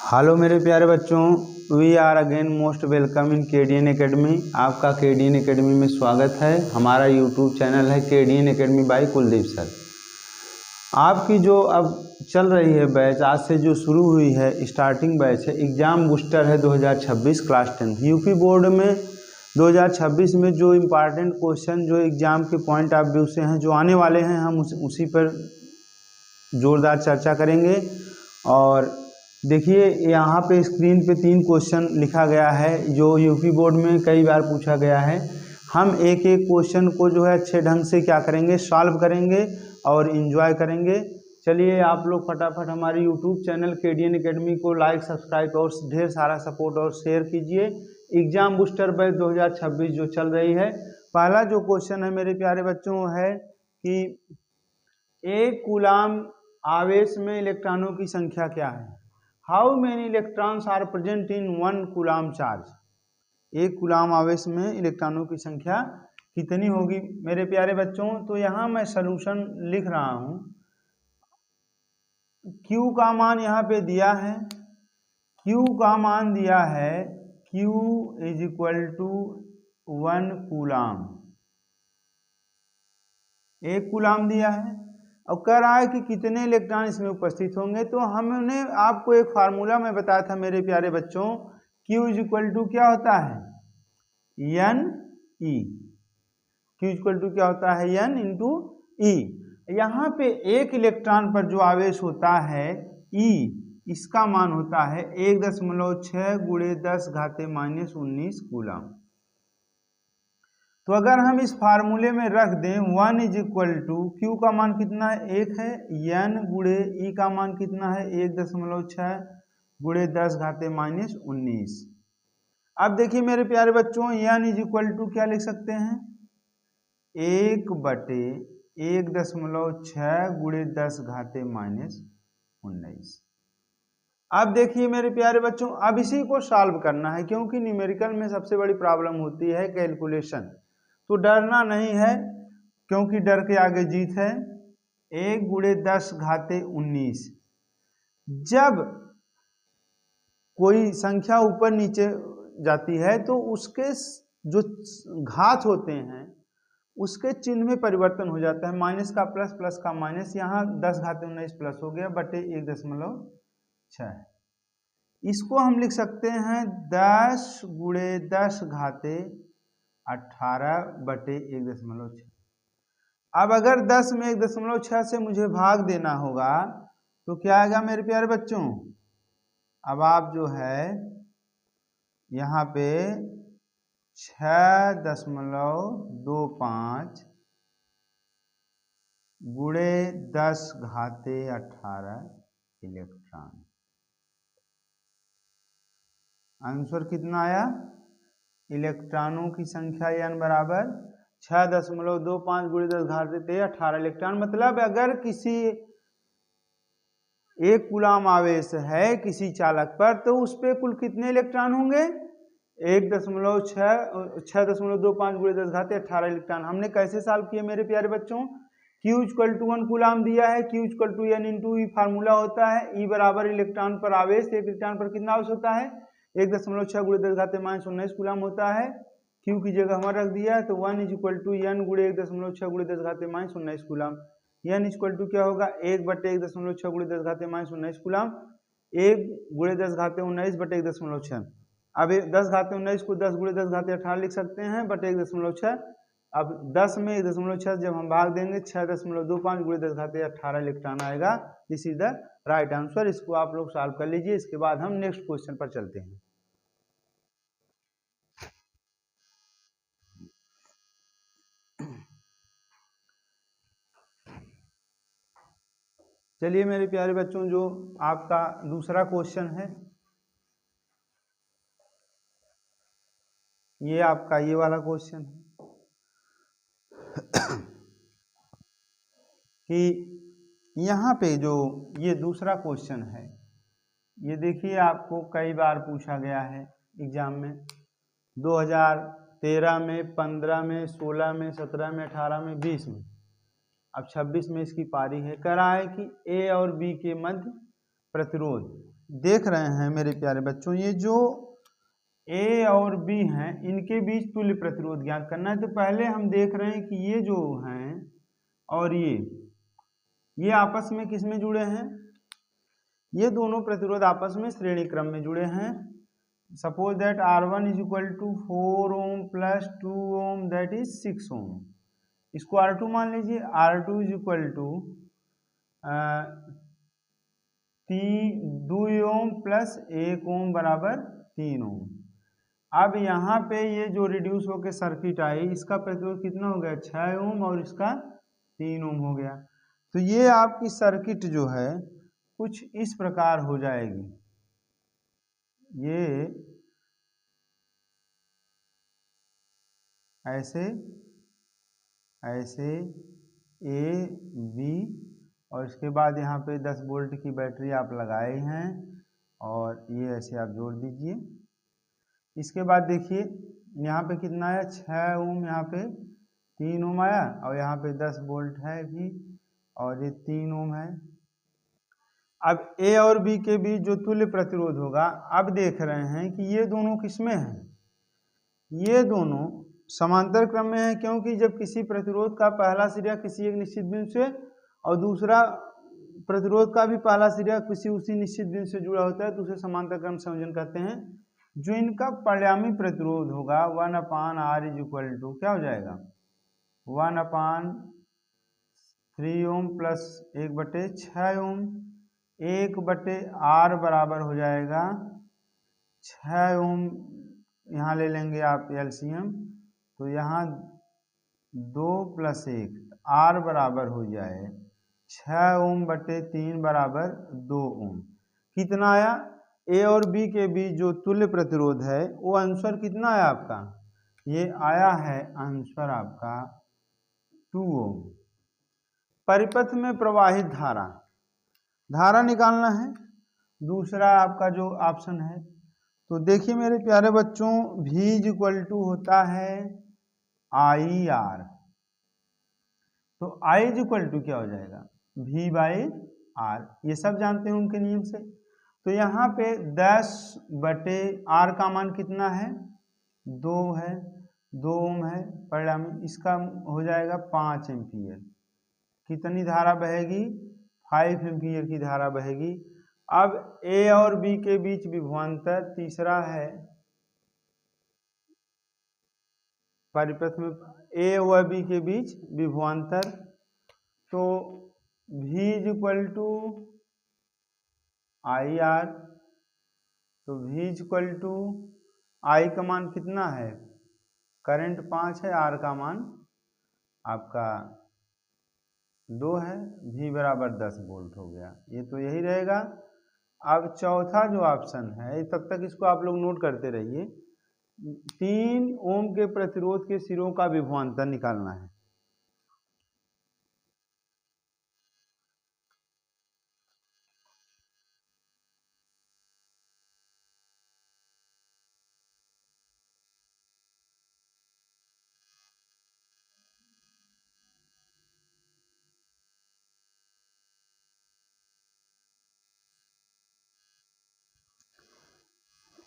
Hello मेरे प्यारे बच्चों, we are again most welcome in KDN academy. आपका केडीएन एकेडमी में स्वागत है। हमारा यूट्यूब चैनल है केडीएन एकेडमी बाय कुलदीप सर। आपकी जो अब चल रही है बैच, आज से जो शुरू हुई है स्टार्टिंग बैच है, एग्ज़ाम बूस्टर है 2026 क्लास 10 यूपी बोर्ड में 2026 में जो इम्पॉर्टेंट क्वेश्चन, जो एग्ज़ाम के पॉइंट ऑफ व्यू से हैं, जो आने वाले हैं, हम उसी पर ज़ोरदार चर्चा करेंगे। और देखिए यहाँ पे स्क्रीन पे 3 क्वेश्चन लिखा गया है जो यूपी बोर्ड में कई बार पूछा गया है। हम एक एक क्वेश्चन को जो है अच्छे ढंग से क्या करेंगे, सॉल्व करेंगे और इन्जॉय करेंगे। चलिए आप लोग फटाफट हमारे यूट्यूब चैनल केडीएन एकेडमी को लाइक, सब्सक्राइब और ढेर सारा सपोर्ट और शेयर कीजिए। एग्ज़ाम बूस्टर बैच 2026 जो चल रही है, पहला जो क्वेश्चन है मेरे प्यारे बच्चों है कि एक कूलाम आवेश में इलेक्ट्रॉनों की संख्या क्या है। How many electrons are present in 1 coulomb charge. एक कूलाम आवेश में इलेक्ट्रॉनों की संख्या कितनी होगी मेरे प्यारे बच्चों। तो यहाँ मैं सलूशन लिख रहा हूँ। Q का मान यहाँ पे दिया है, Q का मान दिया है Q is equal to 1 coulomb, एक कूलाम दिया है और कह रहा है कि कितने इलेक्ट्रॉन इसमें उपस्थित होंगे। तो हमने आपको एक फार्मूला में बताया था मेरे प्यारे बच्चों, Q इज इक्वल टू क्या होता है, N E। Q equal to क्या होता है, N इंटू E। यहाँ पे एक इलेक्ट्रॉन पर जो आवेश होता है E, इसका मान होता है 1.6 × 10⁻−19 कूलाम। तो अगर हम इस फार्मूले में रख दें 1 इज इक्वल टू Q का मान कितना है, 1 है, N गुणे E का मान कितना है 1.6 × 10⁻−19। अब देखिए मेरे प्यारे बच्चों, N इज इक्वल टू क्या लिख सकते हैं, 1/1.6 × 10⁻−19। अब देखिए मेरे प्यारे बच्चों, अब इसी को सॉल्व करना है क्योंकि न्यूमेरिकल में सबसे बड़ी प्रॉब्लम होती है कैलकुलेशन। तो डरना नहीं है क्योंकि डर के आगे जीत है। 1 × 10⁻19, जब कोई संख्या ऊपर नीचे जाती है तो उसके जो घात होते हैं उसके चिन्ह में परिवर्तन हो जाता है। माइनस का प्लस, प्लस का माइनस। यहाँ 10⁻19 प्लस हो गया बटे 1.6। इसको हम लिख सकते हैं 10 × 10⁻18 बटे 1.6। अब अगर 10 में 1.6 से मुझे भाग देना होगा तो क्या आएगा मेरे प्यारे बच्चों। अब आप जो है यहाँ पे 6.25 × 10⁻18 इलेक्ट्रॉन। आंसर कितना आया, इलेक्ट्रॉनों की संख्या n बराबर 6.25 × 10⁻18 इलेक्ट्रॉन। मतलब अगर किसी एक कूलाम आवेश है किसी चालक पर तो उस पर कुल कितने इलेक्ट्रॉन होंगे, 6.25 × 10⁻18 इलेक्ट्रॉन। हमने कैसे सॉल्व किए मेरे प्यारे बच्चों, Q इक्वल टू 1 कूलाम दिया है, Q equal to N into E formula होता है। E बराबर इलेक्ट्रॉन पर आवेश, एक इलेक्ट्रॉन पर कितना आवेश होता है, 1.6 × 10⁻19 कूलाम होता है। Q की जगह हमारा रख दिया है तो 1 is equal to N × 1.6 × 10⁻19 coulomb. N equal to क्या होगा, 1/1.6 × 10⁻19 कूलाम, 1 × 10⁻19 बटे 1.6। अब 10⁻19 को 10 × 10⁻18 लिख सकते हैं बटे 1.6। अब 10 में 1.6 जब हम भाग देंगे 6.25 × 10⁻18 इलेक्ट्रॉन आएगा। This is the right answer. इसको आप लोग सॉल्व कर लीजिए। इसके बाद हम नेक्स्ट क्वेश्चन पर चलते हैं। चलिए मेरे प्यारे बच्चों, जो आपका दूसरा क्वेश्चन है, ये आपका ये वाला क्वेश्चन है कि यहाँ पे जो ये दूसरा क्वेश्चन है, ये देखिए आपको कई बार पूछा गया है एग्जाम में, 2013 में, 15 में, 16 में, 17 में, 18 में, 20 में। अब 26 में इसकी पारी है। कह रहा है कि ए और बी के मध्य प्रतिरोध देख रहे हैं मेरे प्यारे बच्चों, ये जो ए और बी हैं इनके बीच तुल्य प्रतिरोध ज्ञात करना है। तो पहले हम देख रहे हैं कि ये जो हैं और ये आपस में किस में जुड़े हैं, ये दोनों प्रतिरोध आपस में श्रेणी क्रम में जुड़े हैं। Suppose that R1 is equal to 4 ohm plus 2 ohm that is 6 ohm. इसको R2 मान लीजिए। R2 is equal to 2 ohm plus 1 ohm बराबर 3 ओम। अब यहाँ पे ये जो रिड्यूस होकर सर्किट आई, इसका प्रतिरोध कितना हो गया, 6 ओम, और इसका 3 ओम हो गया। तो ये आपकी सर्किट जो है कुछ इस प्रकार हो जाएगी। ये ऐसे ऐसे ए बी, और इसके बाद यहाँ पे 10 वोल्ट की बैटरी आप लगाए हैं और ये ऐसे आप जोड़ दीजिए। इसके बाद देखिए यहाँ पे कितना आया, 6 ओम, यहाँ पे 3 ओम आया, और यहाँ पे 10 वोल्ट है भी, और ये 3 ओम है। अब ए और बी के बीच जो तुल्य प्रतिरोध होगा, अब देख रहे हैं कि ये दोनों किसमें हैं, ये दोनों समांतर क्रम में है। क्योंकि जब किसी प्रतिरोध का पहला सिरा किसी एक निश्चित बिंदु से और दूसरा प्रतिरोध का भी पहला सिरा किसी उसी निश्चित बिंदु से जुड़ा होता है तो उसे समांतर क्रम संयोजन कहते हैं। जो इनका परिणामी प्रतिरोध होगा 1/R इज इक्वल टू क्या हो जाएगा, 1/3 ओम प्लस 1/6 ओम। 1/R बराबर हो जाएगा 6 ओम। यहाँ ले लेंगे आप एलसीएम, तो यहाँ 2 + 1 R बराबर हो जाए 6 ओम बटे 3 बराबर 2 ओम। कितना आया, ए और बी के बीच जो तुल्य प्रतिरोध है वो आंसर कितना आया आपका, ये आया है आंसर आपका 2 ओम। परिपथ में प्रवाहित धारा निकालना है, दूसरा आपका जो ऑप्शन है। तो देखिए मेरे प्यारे बच्चों, V = होता है IR। तो I = क्या हो जाएगा, V/R। ये सब जानते हैं उनके नियम से। तो यहाँ पे 10/R का मान कितना है, 2 है, 2 ओम है परिणामी, इसका हो जाएगा 5 एम्पीयर। कितनी धारा बहेगी, 5 एम्पीयर की धारा बहेगी। अब ए और बी के बीच विभवांतर, तीसरा है परिपथ में ए व बी के बीच विभवांतर। तो V = IR। तो V = I का मान कितना है, करंट 5 है, R का मान आपका 2 है, V बराबर 10 वोल्ट हो गया। ये तो यही रहेगा। अब चौथा जो ऑप्शन है, तब तक इसको आप लोग नोट करते रहिए। 3 ओम के प्रतिरोध के सिरों का विभवांतर निकालना है।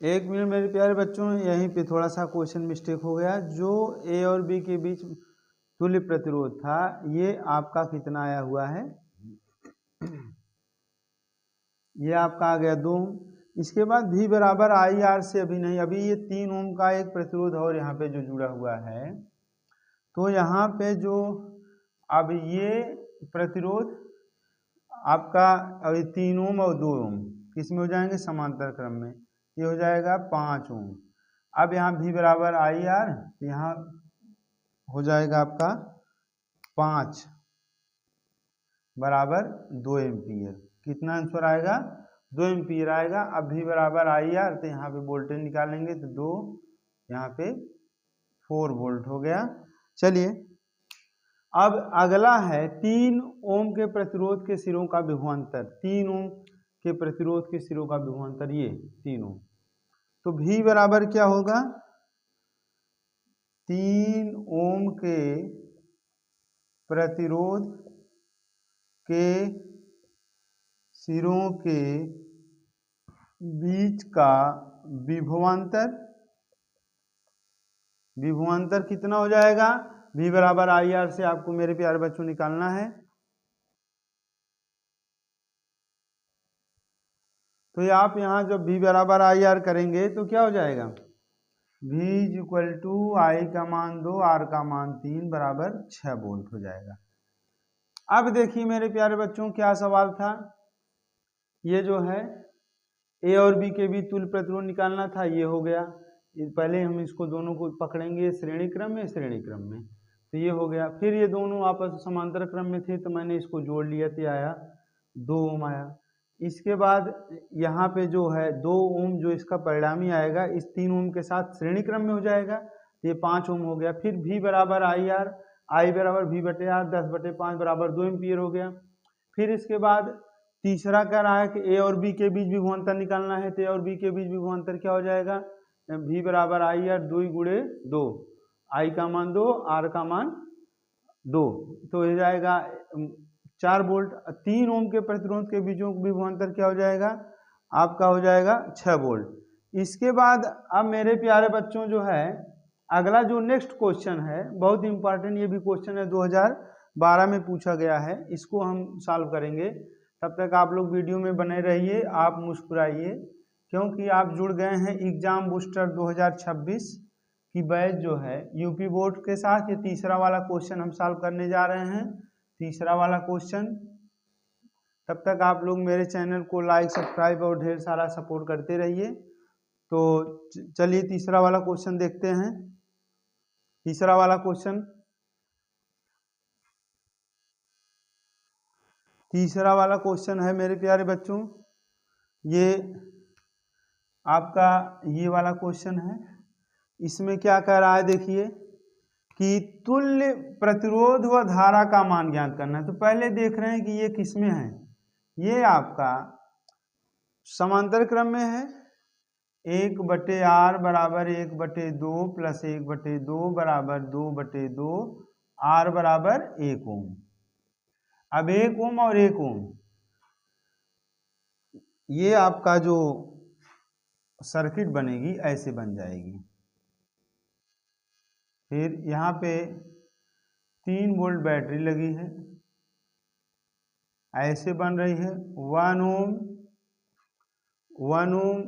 एक मिनट मेरे प्यारे बच्चों, यहीं पे थोड़ा सा क्वेश्चन मिस्टेक हो गया। जो ए और बी के बीच तुल्य प्रतिरोध था, ये आपका कितना आया हुआ है, ये आपका आ गया 2 ओम। इसके बाद V बराबर IR से अभी नहीं, अभी ये 3 ओम का एक प्रतिरोध और यहाँ पे जो जुड़ा हुआ है। तो यहाँ पे जो अब ये प्रतिरोध आपका अभी 3 ओम और 2 ओम किस में हो जाएंगे, समांतर क्रम में। ये हो जाएगा 5 ओम। अब यहाँ V बराबर IR, तो यहाँ हो जाएगा आपका 5 बराबर 2 एम्पीयर। कितना आंसर आएगा, 2 एम्पीयर आएगा। अब V बराबर IR, तो यहाँ पे वोल्टेज निकालेंगे तो 2, यहाँ पे 4 वोल्ट हो गया। चलिए अब अगला है 3 ओम के प्रतिरोध के सिरों का विभवांतर। 3 ओम के प्रतिरोध के सिरों का विभवांतर, ये 3 ओम। तो V बराबर क्या होगा, 3 ओम के प्रतिरोध के सिरों के बीच का विभवांतर, विभवांतर कितना हो जाएगा, v बराबर आई आर से आपको मेरे प्यारे बच्चों निकालना है। तो ये आप यहाँ जब v बराबर आई आर करेंगे तो क्या हो जाएगा, v इज इक्वल टू आई का मान 2 r का मान 3 बराबर 6 वोल्ट हो जाएगा। अब देखिए मेरे प्यारे बच्चों क्या सवाल था, ये जो है ए और बी के बीच तुल्य प्रतिरोध निकालना था, ये हो गया। पहले हम इसको दोनों को पकड़ेंगे श्रेणी क्रम में, श्रेणी क्रम में, तो ये हो गया। फिर ये दोनों आपस में समांतर क्रम में थे तो मैंने इसको जोड़ लिया तो आया 2 ओम आया। इसके बाद यहाँ पे जो है 2 ओम जो इसका परिणामी आएगा इस 3 ओम के साथ श्रेणी क्रम में हो जाएगा तो ये 5 ओम हो गया। फिर v बराबर आई आर, आई बराबर v बटे आर 10/5 बराबर 2 एम्पियर हो गया। फिर इसके बाद तीसरा कह रहा है कि ए और बी के बीच विभवांतर निकालना है, तो ए और बी के बीच विभवांतर क्या हो जाएगा, v बराबर आई आर 2 गुणे 2, आई का मान 2 आर का मान 2, तो हो जाएगा 4 वोल्ट। 3 ओम के प्रतिरोध के बीचों विभवांतर क्या हो जाएगा, आपका हो जाएगा 6 वोल्ट। इसके बाद अब मेरे प्यारे बच्चों जो है अगला जो नेक्स्ट क्वेश्चन है बहुत इंपॉर्टेंट, ये भी क्वेश्चन है 2012 में पूछा गया है, इसको हम सॉल्व करेंगे। तब तक आप लोग वीडियो में बने रहिए, आप मुस्कुराइए क्योंकि आप जुड़ गए हैं एग्जाम बूस्टर 2026 की बैच जो है यूपी बोर्ड के साथ। ये तीसरा वाला क्वेश्चन हम सॉल्व करने जा रहे हैं, तीसरा वाला क्वेश्चन। तब तक आप लोग मेरे चैनल को लाइक सब्सक्राइब और ढेर सारा सपोर्ट करते रहिए। तो चलिए तीसरा वाला क्वेश्चन देखते हैं। तीसरा वाला क्वेश्चन, तीसरा वाला क्वेश्चन है मेरे प्यारे बच्चों, ये आपका ये वाला क्वेश्चन है। इसमें क्या कह रहा है देखिए कि तुल्य प्रतिरोध व धारा का मान ज्ञात करना है। तो पहले देख रहे हैं कि ये किसमें है, ये आपका समांतर क्रम में है। 1/r बराबर 1/2 प्लस 1/2 बराबर 2/2 r बराबर 1 ओम। अब 1 ओम और 1 ओम ये आपका जो सर्किट बनेगी ऐसे बन जाएगी। फिर यहाँ पे 3 वोल्ट बैटरी लगी है, ऐसे बन रही है 1 ओम 1 ओम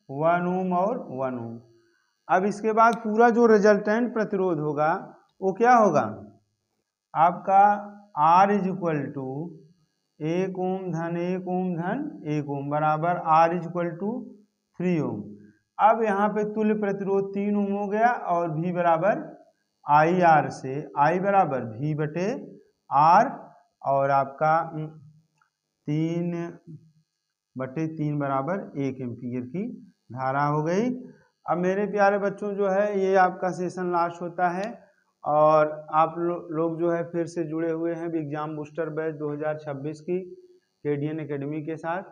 1 ओम और 1 ओम। अब इसके बाद पूरा जो रिजल्टेंट प्रतिरोध होगा वो क्या होगा, आपका R इज इक्वल टू 1 ओम धन 1 ओम धन 1 ओम बराबर R इज इक्वल टू 3 ओम। अब यहाँ पे तुल्य प्रतिरोध 3 ओम हो गया और V बराबर आई आर से I बराबर V बटे R और आपका 3/3 बराबर 1 एम्पियर की धारा हो गई। अब मेरे प्यारे बच्चों जो है ये आपका सेशन लास्ट होता है और आप लोग जो है फिर से जुड़े हुए हैं एग्जाम बूस्टर बैच 2026 की केडीएन एकेडमी के साथ।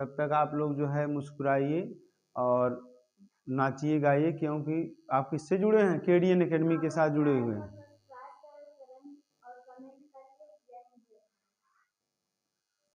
तब तक आप लोग जो है मुस्कुराइए और नाचिए गाइए क्योंकि आप किससे जुड़े हैं, केडीएन एकेडमी के साथ जुड़े हुए हैं।